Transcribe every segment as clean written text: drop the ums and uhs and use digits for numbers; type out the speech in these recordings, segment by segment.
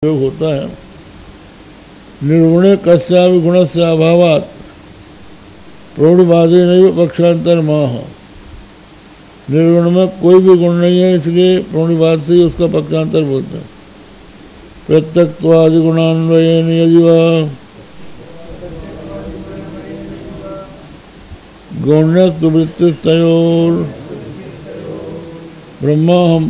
प्रयोग होता है। निर्गुणे कस्यापि गुणस्य अभावात् प्रौढ़वादे नहीं पक्षांतर माह। निर्गुण में कोई भी गुण नहीं है, इसलिए प्रौढ़वाद से ही उसका पक्षांतर बोलते हैं। प्रत्यक्त्वादि गुणान्वयेन यदि वा गौण्यस्तु वृत्तिस्तयोर ब्रह्माहम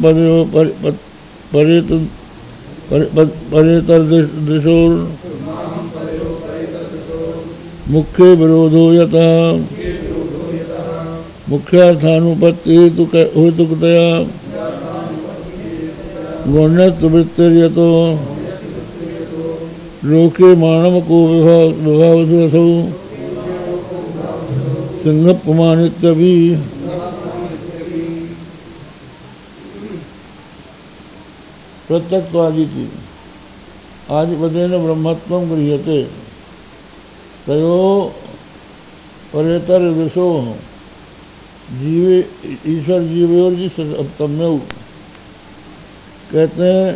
परेतरदृशोर मुख्य विरोधो यथा मुख्यार्थानुपत्ति हेतुकतया गौण्यस्तु वृत्तिर्यतो लोके मानवको विभावसु सिंहपमानित्यपि। प्रत्यक्त्वादि की आदिपदेन ब्रह्मत्वं गृह्यते तयो परेतर विषो जीवे ईश्वर जीवयोर जी सप्तम्यौ। कहते हैं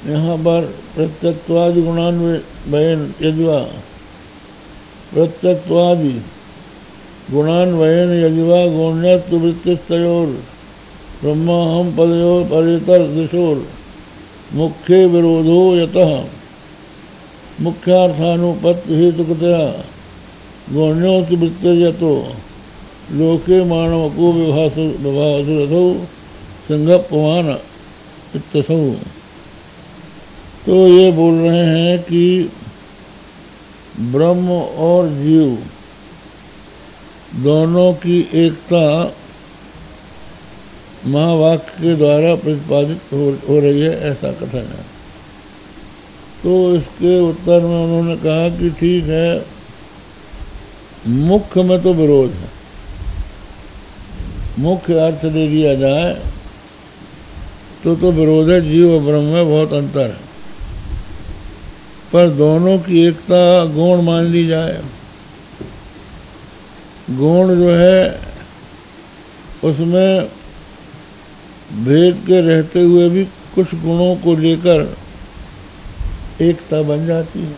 यहाँ पर प्रत्यक्त्वादि गुणान्वयन यदिवा प्रत्यक्त्वादि गुणान्वयन यदिवा गौण्यस्तु वृत्तिस्तयोर ब्रह्माहम पदयोर परेतर दिशोर मुख्य विरोधो यतः मुख्यार्थानुपत्ति हेतुकतया गौण्योस्तु वृत्तिर्यतो लोके मानवको विभासुरथौ सिंहपमान इत्यसौ। तो ये बोल रहे हैं कि ब्रह्म और जीव दोनों की एकता महावाक्य के द्वारा प्रतिपादित हो रही है, ऐसा कथन है। तो इसके उत्तर में उन्होंने कहा कि ठीक है, मुख्य में तो विरोध है, मुख्य अर्थ दे दिया जाए तो विरोध है, जीव और ब्रह्म में बहुत अंतर है। पर दोनों की एकता गौण मान ली जाए, गौण जो है उसमें भेद के रहते हुए भी कुछ गुणों को लेकर एकता बन जाती है।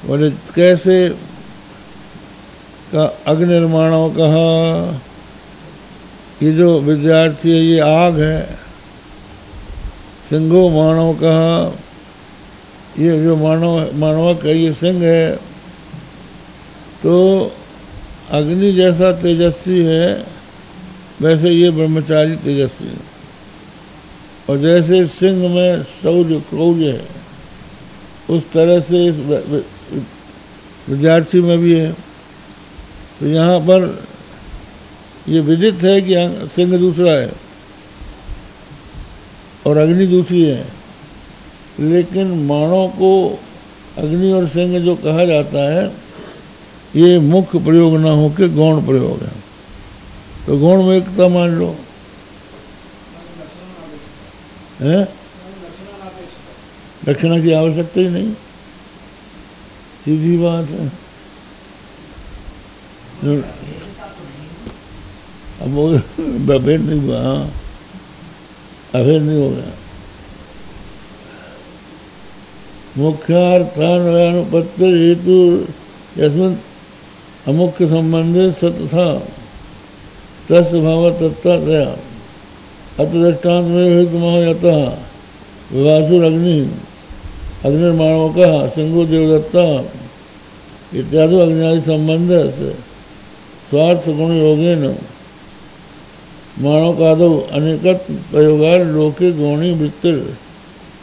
बोले कैसे का अग्निर्माणों कहा, ये जो विद्यार्थी है ये आग है। सिंहो मानव कहा, ये जो मानवक है ये सिंह है। तो अग्नि जैसा तेजस्वी है वैसे ये ब्रह्मचारी तेजस्वी है, और जैसे सिंह में शौर्य क्रौर्य है उस तरह से इस विद्यार्थी में भी है। तो यहाँ पर ये विदित है कि सिंह दूसरा है और अग्नि दूसरी है, लेकिन मानव को अग्नि और सिंह जो कहा जाता है ये मुख्य प्रयोग न होकर गौण प्रयोग है। तो गौण में एकता मान लो है, लक्षणा की आवश्यकता ही नहीं, सीधी बात है। अब वो भेद नहीं हुआ, हाँ अभेद नहीं हो गया। मुख्यार्थानुपत्ति हेतु यस्मिन् अमुख्य संबंधित सत्य था तस्य भाव तत्तया अतदृष्टांत में हेतु यतः विभासुर अग्नि अग्निर्माणवकः सिंहो देवदत्ता इत्यादि अग्नि संबंध से स्वार्थ गुण योगेन मानवकादौ अनेकत्व प्रयोगार लोके गौणी वृत्तिर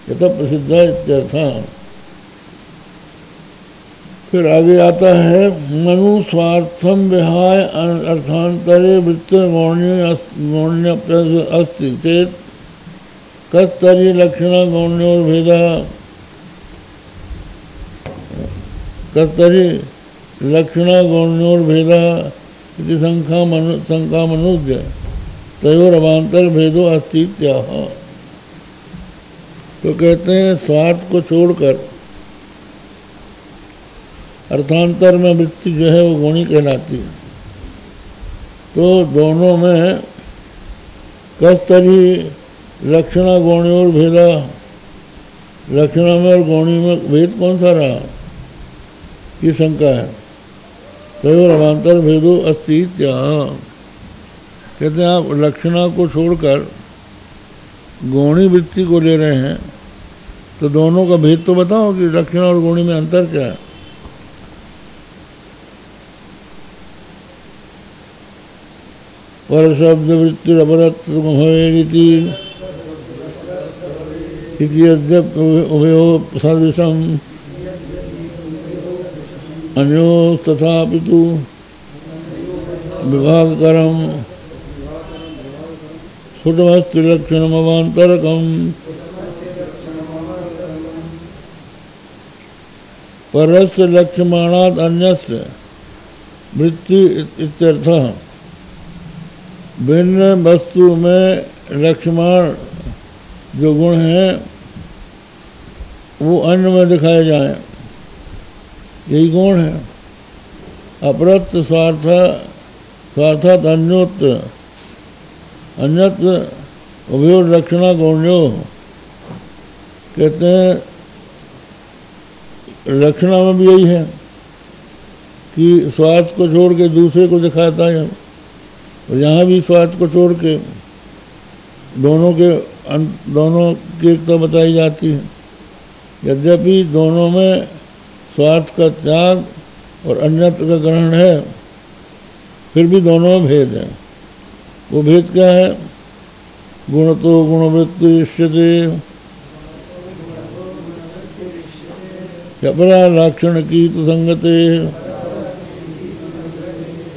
यथा प्रसिद्धा इत्यर्था। फिर आगे आता है मनु स्वार्थम विहाय अर्थांतरे वृत्तिर गौण्य अस्ति चेत कस्तरी लक्षण गौण्योर्भेदा कस्तरी लक्षण गौण्योर्भेदा इति शंका मनुज्य तयोरवांतर भेदो अस्ति इत्याह। तो कहते हैं स्वार्थ को छोड़कर अर्थांतर में वृत्ति जो है वो गौणी कहलाती है। तो दोनों में कस्तरी लक्षणा गौण्योर भेदा लक्षणा में और गौणी में भेद कौन सा रहा, ये शंका है। तयोर अवान्तर भेदो अस्ति इत्याह। कहते हैं आप लक्षणा को छोड़कर गौणी वृत्ति को ले रहे हैं, तो दोनों का भेद तो बताओ कि लक्षणा और गौणी में अंतर क्या है। पर शब्द वृत्ति अपरत्वमहेरिति इति यद्यप उभयो सदृशम् अन्योस्तथापि तु विभागकरम् स्फुटमस्ति लक्षणमवान्तरकम्। परस्य लक्ष्यमाणात् अन्यस्य वृत्ति इत्यर्थः। भिन्न वस्तु में लक्ष्यमाण जो गुण हैं वो अन्य में दिखाए जाएं, यही गुण है। अपरत्व स्वार्थात अन्योत्र अन्यत्र उभयो लक्षणा गौण्यो। कहते हैं लक्षणा में भी यही है कि स्वार्थ को छोड़ के दूसरे को दिखाता है, और यहाँ भी स्वार्थ को छोड़ के दोनों की एकता बताई जाती है। यद्यपि दोनों में स्वार्थ का त्याग और अन्यत्र का ग्रहण है, फिर भी दोनों में भेद है। वो भेद क्या है? गुण तो गुणवृत्ति इष्यते अपरा लक्षण की तो संगते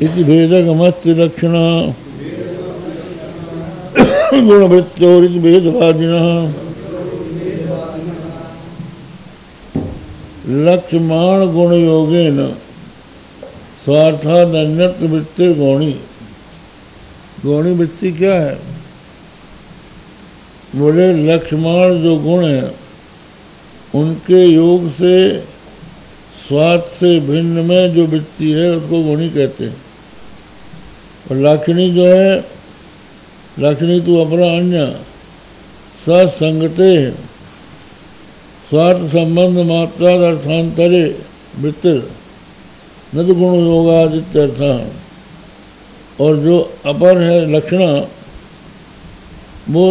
इति भेदकमस्ति लक्षणा गुणवृत्त्योरिति भेदवादिनः। लक्ष्यमाण गुण योगेन स्वार्थाद अन्यत्र वृत्ति गौणी। गौणी वृत्ति क्या है? बोले लक्ष्यमाण जो गुण है उनके योग से स्वार्थ से भिन्न में जो वृत्ति है उसको गौणी कहते हैं। और लाक्षणी जो है, लाक्षणी तो अपरा अन्य ससंगते स्वार्थ संबंध मात्रा अर्थांतरे वृत्ति न तो गुण योगादित्यर्थ। और जो अपर है लक्षणा वो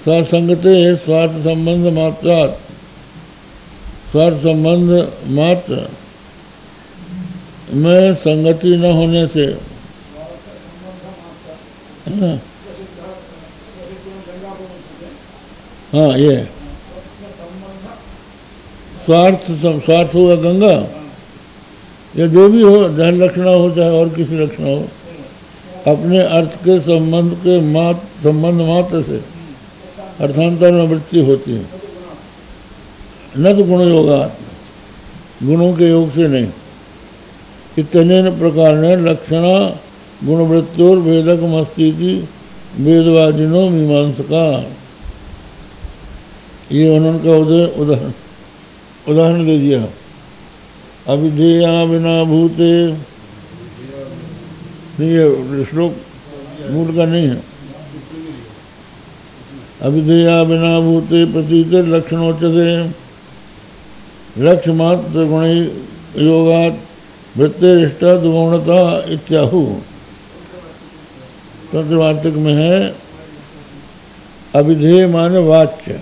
ससंगते स्वार्थ संबंध मात्रा स्वार्थ संबंध मात्र में संगति न होने से, है ना? हाँ, ये स्वार्थ होगा गंगा, या जो भी हो, चाहे लक्षणा हो चाहे और किसी लक्षणा हो, अपने अर्थ के संबंध मात्र से अर्थांतर में वृत्ति होती है, न तो गुण योगा, गुणों के योग से नहीं। इतने प्रकार ने लक्षणा गुणवृत्तियों भेदक मस्ती की वेदवादिनो मीमांसका। ये उन्होंने उदाहरण दे दिया। अविधेया बिना भूते, ये श्लोक मूल का नहीं है। अविधेया बिना भूते प्रतीत लक्षणोच्यते लक्ष्य मात्र गुण योगात् वृत्तिरिष्टा दुगुणता इत्याहु। तंत्रवार्तिक में है अविधेय माने वाच्य,